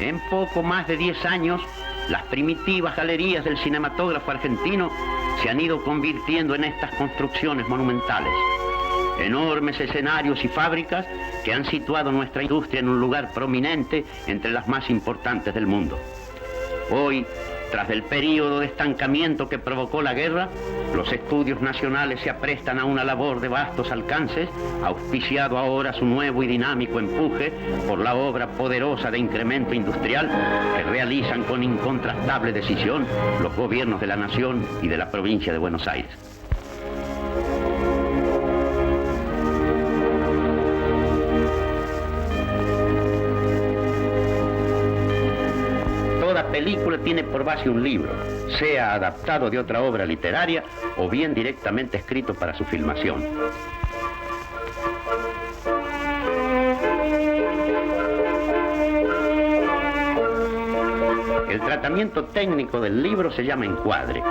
En poco más de 10 años, las primitivas galerías del cinematógrafo argentino se han ido convirtiendo en estas construcciones monumentales. Enormes escenarios y fábricas que han situado nuestra industria en un lugar prominente entre las más importantes del mundo. Hoy, tras el período de estancamiento que provocó la guerra, los estudios nacionales se aprestan a una labor de vastos alcances, auspiciado ahora su nuevo y dinámico empuje por la obra poderosa de incremento industrial que realizan con incontrastable decisión los gobiernos de la nación y de la provincia de Buenos Aires. Toda película tiene por base un libro, sea adaptado de otra obra literaria o bien directamente escrito para su filmación. El tratamiento técnico del libro se llama encuadre.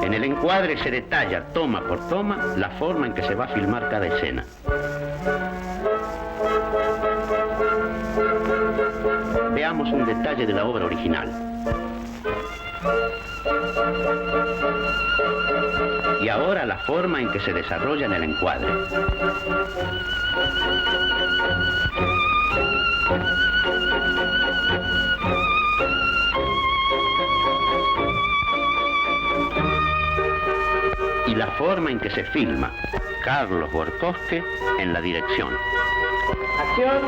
En el encuadre se detalla toma por toma la forma en que se va a filmar cada escena. Veamos un detalle de la obra original. Y ahora la forma en que se desarrolla en el encuadre. Y la forma en que se filma. Carlos Borcosque en la dirección. Acción.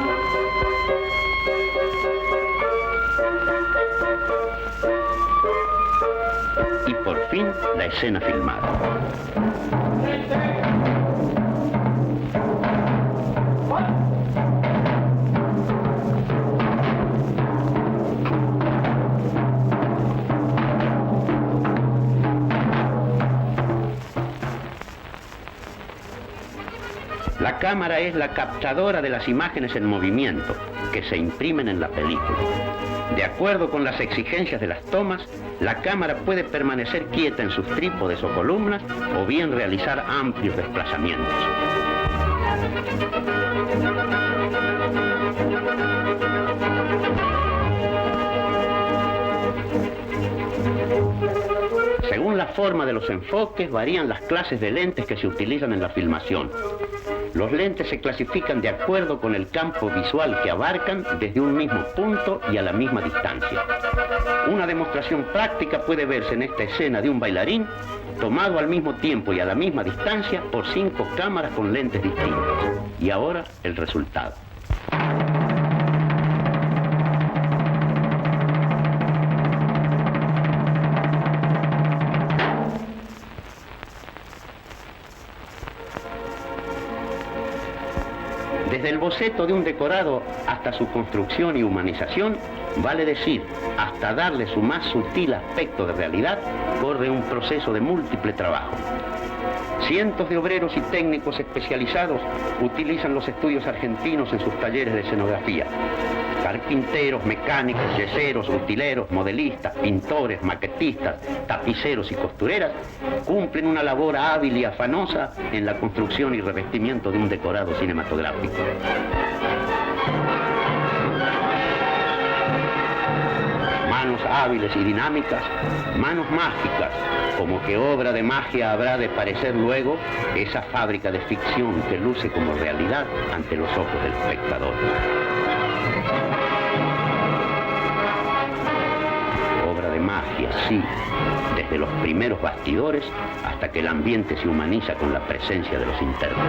Y por fin, la escena filmada. La cámara es la captadora de las imágenes en movimiento que se imprimen en la película. De acuerdo con las exigencias de las tomas, la cámara puede permanecer quieta en sus trípodes o columnas o bien realizar amplios desplazamientos. Según la forma de los enfoques, varían las clases de lentes que se utilizan en la filmación. Los lentes se clasifican de acuerdo con el campo visual que abarcan desde un mismo punto y a la misma distancia. Una demostración práctica puede verse en esta escena de un bailarín tomado al mismo tiempo y a la misma distancia por 5 cámaras con lentes distintas. Y ahora el resultado. Desde el boceto de un decorado hasta su construcción y humanización, vale decir, hasta darle su más sutil aspecto de realidad, corre un proceso de múltiple trabajo. Cientos de obreros y técnicos especializados utilizan los estudios argentinos en sus talleres de escenografía. Carpinteros, mecánicos, yeseros, utileros, modelistas, pintores, maquetistas, tapiceros y costureras cumplen una labor hábil y afanosa en la construcción y revestimiento de un decorado cinematográfico. Manos hábiles y dinámicas, manos mágicas, como que obra de magia habrá de parecer luego esa fábrica de ficción que luce como realidad ante los ojos del espectador. Obra de magia, sí, desde los primeros bastidores hasta que el ambiente se humaniza con la presencia de los internos.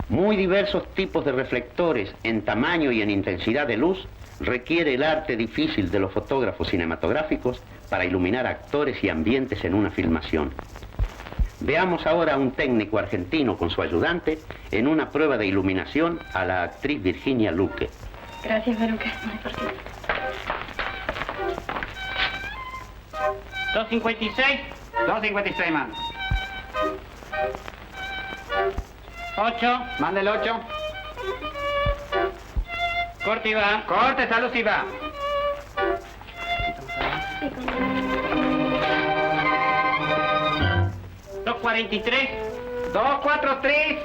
Muy diversos tipos de reflectores en tamaño y en intensidad de luz requiere el arte difícil de los fotógrafos cinematográficos para iluminar actores y ambientes en una filmación. Veamos ahora a un técnico argentino con su ayudante en una prueba de iluminación a la actriz Virginia Luque. Gracias, Veruca. No hay por qué. 256 más. 8. Mande el 8. Corte y va. Corte, salud y va. Sí, con 243. 2, 4, 3.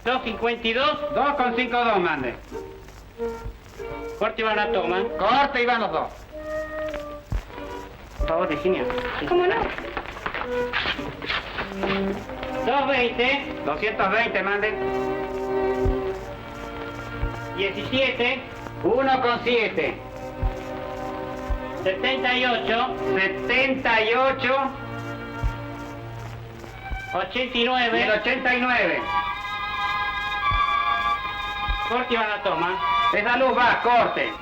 252. 2 con 5, 2, mande. Corte y va a la toma. Corte y van los dos. Por favor, Virginia. ¿Cómo no? 220. 220, mande. 17. 1 con 7. 78. 78. 89. Y el 89. Corte y va a la toma. Esa luz va, corte.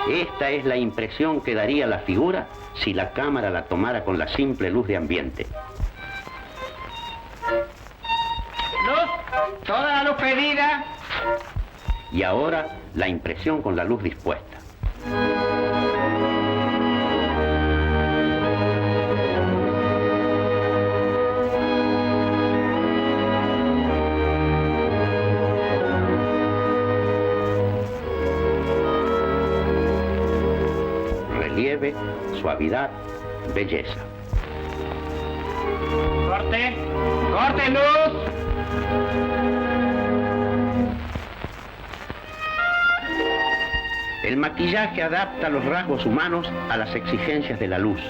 Esta es la impresión que daría la figura si la cámara la tomara con la simple luz de ambiente. Luz. Toda la luz pedida. Y ahora la impresión con la luz dispuesta. Relieve, suavidad, belleza. Corte. Corte, luz. El maquillaje adapta los rasgos humanos a las exigencias de la luz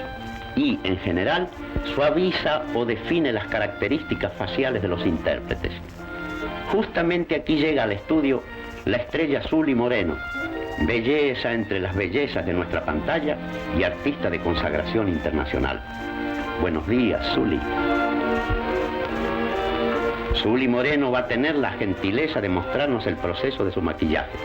y, en general, suaviza o define las características faciales de los intérpretes. Justamente aquí llega al estudio la estrella Zuli Moreno, belleza entre las bellezas de nuestra pantalla y artista de consagración internacional. Buenos días, Zuli. Zuli Moreno va a tener la gentileza de mostrarnos el proceso de su maquillaje.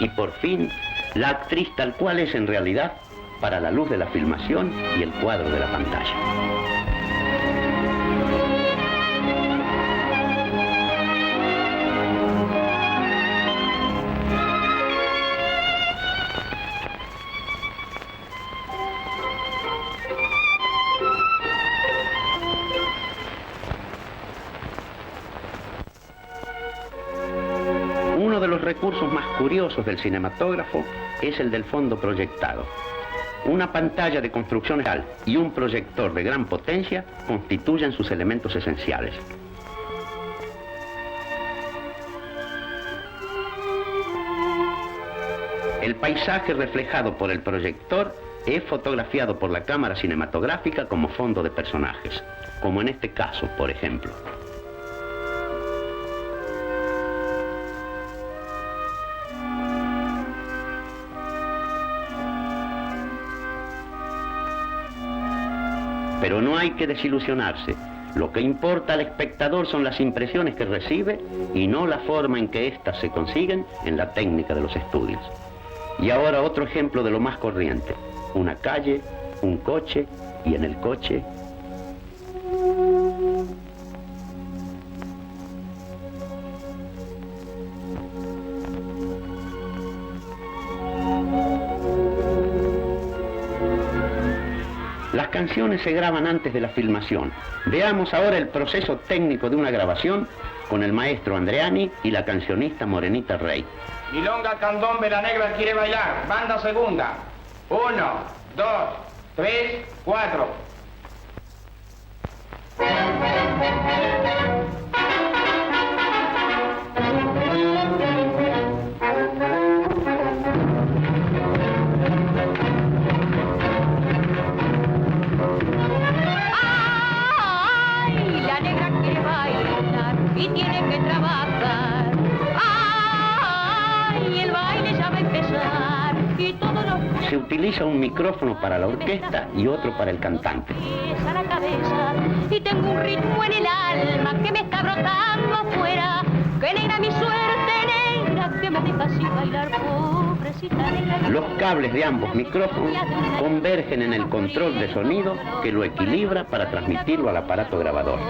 Y por fin, la actriz tal cual es en realidad para la luz de la filmación y el cuadro de la pantalla. Uno de los recursos más curiosos del cinematógrafo es el del fondo proyectado. Una pantalla de construcción real y un proyector de gran potencia constituyen sus elementos esenciales. El paisaje reflejado por el proyector es fotografiado por la cámara cinematográfica como fondo de personajes, como en este caso, por ejemplo. Pero no hay que desilusionarse. Lo que importa al espectador son las impresiones que recibe y no la forma en que éstas se consiguen en la técnica de los estudios. Y ahora otro ejemplo de lo más corriente. Una calle, un coche y en el coche... Las canciones se graban antes de la filmación. Veamos ahora el proceso técnico de una grabación con el maestro Andreani y la cancionista Morenita Rey. Milonga, candombe, la negra quiere bailar. Banda segunda. 1, 2, 3, 4. se utiliza un micrófono para la orquesta y otro para el cantante. A la cabeza, y tengo un ritmo en el alma que me está brotando afuera. Que negra mi suerte, negra, que me deja sin bailar, pobrecita negra. Los cables de ambos micrófonos convergen en el control de sonido que lo equilibra para transmitirlo al aparato grabador.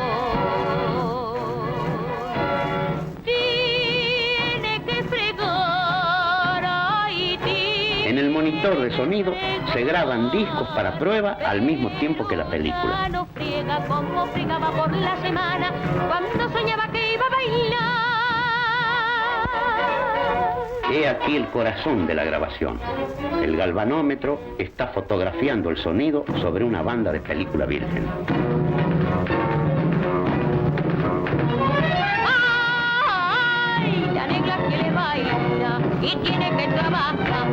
En el monitor de sonido se graban discos para prueba al mismo tiempo que la película. No friega como fregaba por la semana cuando soñaba que iba a bailar. He aquí el corazón de la grabación. El galvanómetro está fotografiando el sonido sobre una banda de película virgen. ¡Ay! La negra quiere bailar y tiene que trabajar.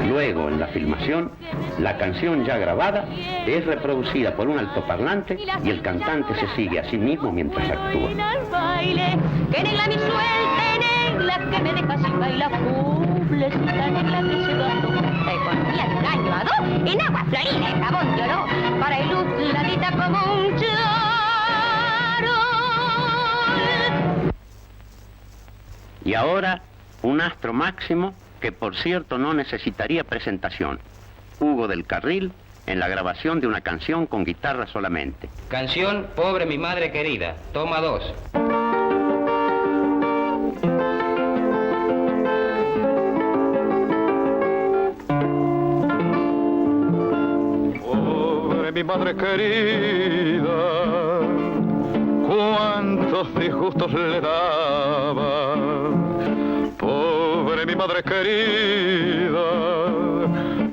Luego, en la filmación, la canción ya grabada es reproducida por un altoparlante y el cantante se sigue a sí mismo mientras actúa. Que negra mi suerte, negra, que me deja sin bailar, pobrecita negra que se gastó la economía de un año a dos en agua florida y jabón de oro para ilustradita como un charol. Y ahora, un astro máximo que por cierto no necesitaría presentación. Hugo del Carril en la grabación de una canción con guitarra solamente. Canción Pobre mi madre querida, toma 2. Pobre mi madre querida, cuántos disgustos le daba. Pobre mi madre querida,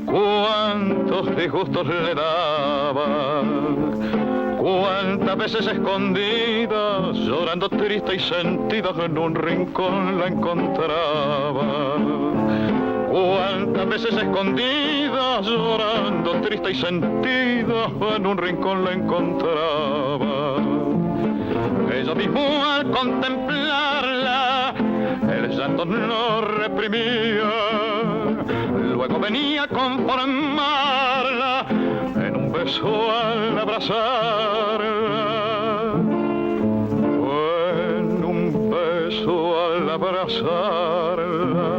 cuántos disgustos le daba. Cuántas veces escondida, llorando triste y sentida, en un rincón la encontraba. Cuántas veces escondida, llorando triste y sentida, en un rincón la encontraba. Ella mismo al contemplarla, el llanto no reprimía, luego venía a conformarla en un beso al abrazarla, en un beso al abrazarla,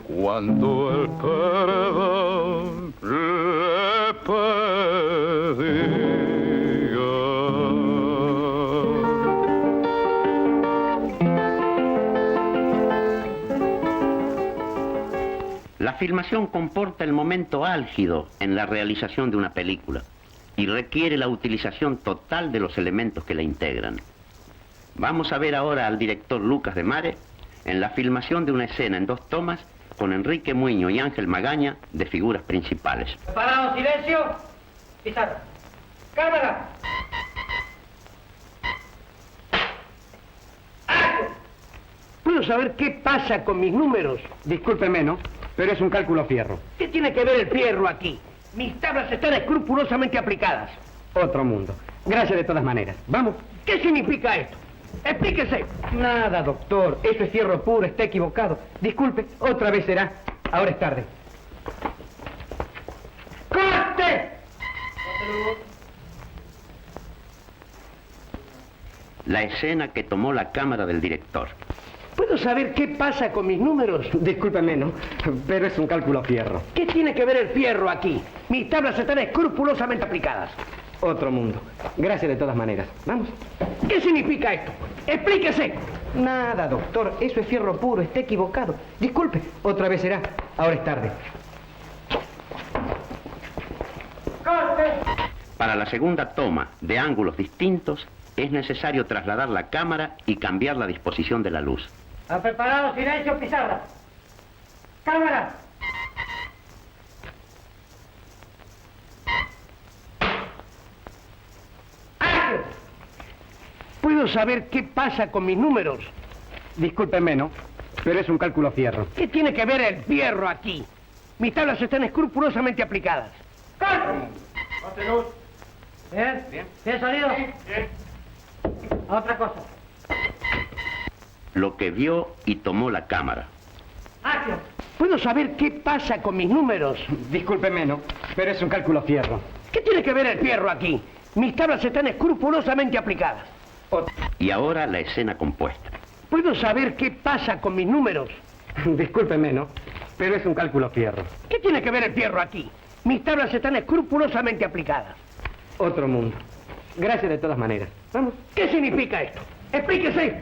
cuando el perdón le pedía. La filmación comporta el momento álgido en la realización de una película y requiere la utilización total de los elementos que la integran. Vamos a ver ahora al director Lucas de Mare en la filmación de una escena en 2 tomas con Enrique Muiño y Ángel Magaña de figuras principales. Parado, silencio. Pizarra. Cámara. ¿Puedo saber qué pasa con mis números? Discúlpeme, ¿no? Pero es un cálculo fierro. ¿Qué tiene que ver el fierro aquí? Mis tablas están escrupulosamente aplicadas. Otro mundo. Gracias de todas maneras. Vamos. ¿Qué significa esto? Explíquese. Nada, doctor. Eso es fierro puro. Está equivocado. Disculpe. Otra vez será. Ahora es tarde. ¡Corte! La escena que tomó la cámara del director. ¿Puedo saber qué pasa con mis números? Discúlpeme, ¿no? Pero es un cálculo fierro. ¿Qué tiene que ver el fierro aquí? Mis tablas están escrupulosamente aplicadas. Otro mundo. Gracias de todas maneras. Vamos. ¿Qué significa esto? Explíquese. Nada, doctor. Eso es fierro puro. Está equivocado. Disculpe. Otra vez será. Ahora es tarde. ¡Corte! Para la segunda toma de ángulos distintos es necesario trasladar la cámara y cambiar la disposición de la luz. ¿Ha preparado? Silencio, pizarra. Cámara. ¿Puedo saber qué pasa con mis números? Discúlpenme, ¿no? Pero es un cálculo fierro. ¿Qué tiene que ver el fierro aquí? Mis tablas están escrupulosamente aplicadas. ¡Corte! Corte luz. Bien. Bien. ¿Bien sonido? Bien. Otra cosa. lo que vio y tomó la cámara. ¡Acción! ¿Puedo saber qué pasa con mis números? Discúlpeme, ¿no? Pero es un cálculo fierro. ¿Qué tiene que ver el fierro aquí? Mis tablas están escrupulosamente aplicadas. Y ahora la escena compuesta. ¿Puedo saber qué pasa con mis números? Discúlpeme, ¿no? Pero es un cálculo fierro. ¿Qué tiene que ver el fierro aquí? Mis tablas están escrupulosamente aplicadas. Otro mundo. Gracias de todas maneras. Vamos. ¿Qué significa esto? ¡Explíquese!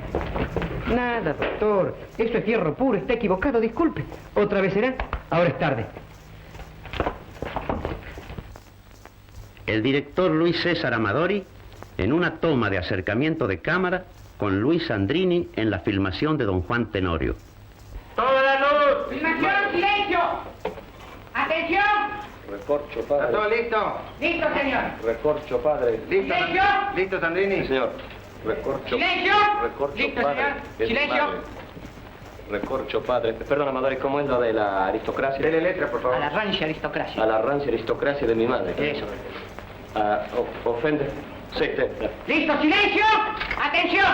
Nada, doctor. Eso es fierro puro. Está equivocado. Disculpe. ¿Otra vez será? Ahora es tarde. El director Luis César Amadori, en una toma de acercamiento de cámara con Luis Sandrini en la filmación de Don Juan Tenorio. ¡Toda la luz! ¡Filmación, silencio! ¡Atención! Recorcho, ¿Está padre. todo listo? ¡Listo, señor! Recorcho, padre. ¿Listo? ¡Silencio! ¿Listo, Sandrini? Sí, señor. Recorcho. ¡Silencio! Recorcho, ¡Listo, padre. señor! Es mi ¡Silencio! madre. Recorcho, padre. Perdón, Amadori, ¿cómo es lo de la aristocracia? Dele letra, por favor. A la rancia aristocracia. A la rancia aristocracia de mi madre. Eso. Ofende. Sí, ¡Listo, silencio! ¡Atención!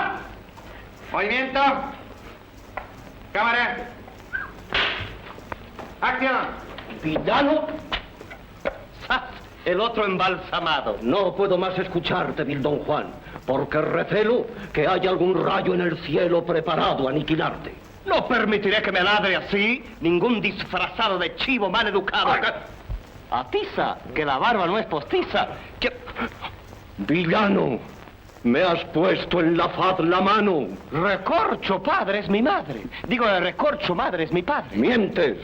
Movimiento. Cámara. Acción. ¿Villano? ¡Zas! El otro embalsamado. No puedo más escucharte, vil don Juan, porque recelo que haya algún rayo en el cielo preparado a aniquilarte. No permitiré que me ladre así ningún disfrazado de chivo mal educado. Atiza, que la barba no es postiza. Que... Villano, me has puesto en la faz la mano. Recorcho, padre, es mi madre. Digo, Recorcho, madre, es mi padre. Mientes.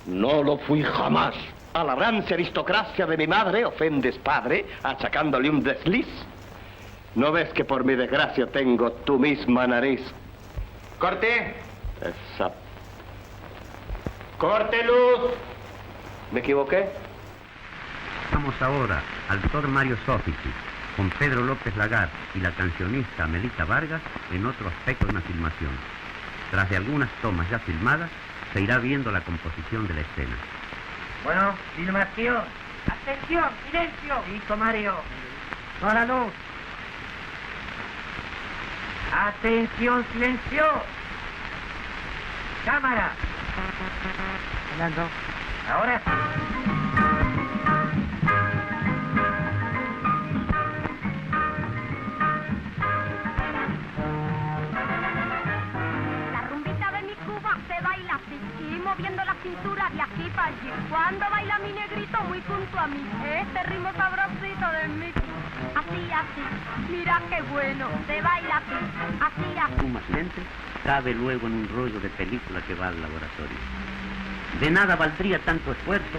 No lo fui jamás. A la rancia aristocracia de mi madre ofendes, padre, achacándole un desliz. ¿No ves que por mi desgracia tengo tu misma nariz? Corte. Esa... Corte, luz. ¿Me equivoqué? Vamos ahora al actor Mario Soffici, con Pedro López Lagar y la cancionista Melita Vargas en otro aspecto de una filmación. Tras de algunas tomas ya filmadas, se irá viendo la composición de la escena. Bueno, filmación. Atención, silencio. Listo, Mario. Toda la luz. Atención, silencio. Cámara. Hablando. Ahora. La rumbita de mi Cuba se baila así, y moviendo la cintura de aquí para allí. Cuando baila mi negrito muy junto a mí, este ritmo sabrosito de mí. Así, así, mira qué bueno, se baila así, así. Sumamente cabe luego en un rollo de película que va al laboratorio. De nada valdría tanto esfuerzo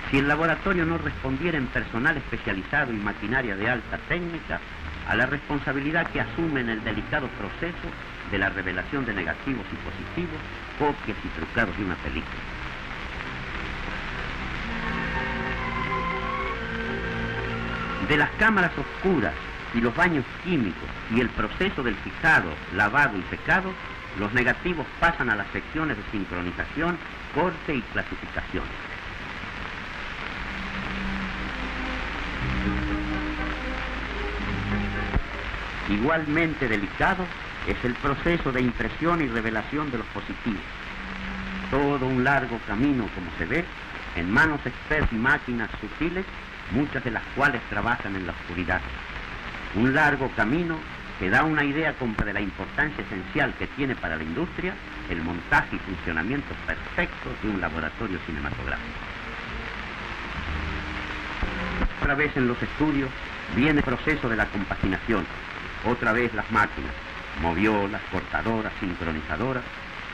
si el laboratorio no respondiera en personal especializado y maquinaria de alta técnica a la responsabilidad que asume en el delicado proceso de la revelación de negativos y positivos, copias y trucados de una película. De las cámaras oscuras y los baños químicos y el proceso del fijado, lavado y secado, los negativos pasan a las secciones de sincronización, corte y clasificación. Igualmente delicado es el proceso de impresión y revelación de los positivos. Todo un largo camino, como se ve, en manos expertas y máquinas sutiles, muchas de las cuales trabajan en la oscuridad. Un largo camino que da una idea de la importancia esencial que tiene para la industria el montaje y funcionamiento perfecto de un laboratorio cinematográfico. Otra vez en los estudios viene el proceso de la compaginación, otra vez las máquinas, moviolas, cortadoras, sincronizadoras,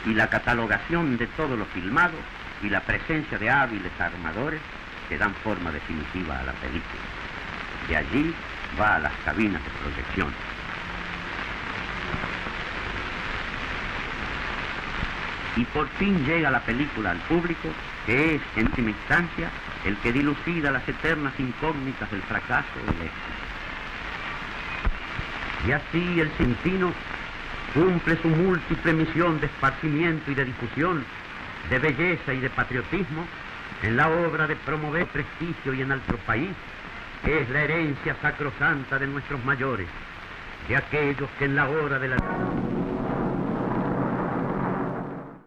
y la catalogación de todo lo filmado y la presencia de hábiles armadores que dan forma definitiva a la película. De allí va a las cabinas de proyección. Y por fin llega la película al público, que es, en última instancia, el que dilucida las eternas incógnitas del fracaso o del éxito. Y así el Cintino cumple su múltiple misión de esparcimiento y de difusión, de belleza y de patriotismo, en la obra de promover prestigio y en nuestro país, que es la herencia sacrosanta de nuestros mayores, de aquellos que en la hora de la...